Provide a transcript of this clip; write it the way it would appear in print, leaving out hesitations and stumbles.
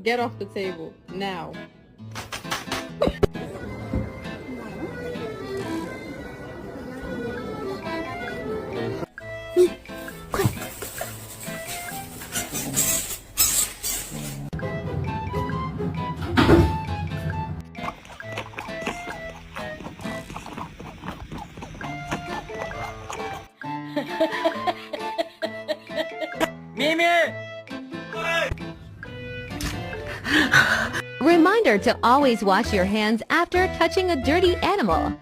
Get off the table, now. Mimi! Reminder to always wash your hands after touching a dirty animal.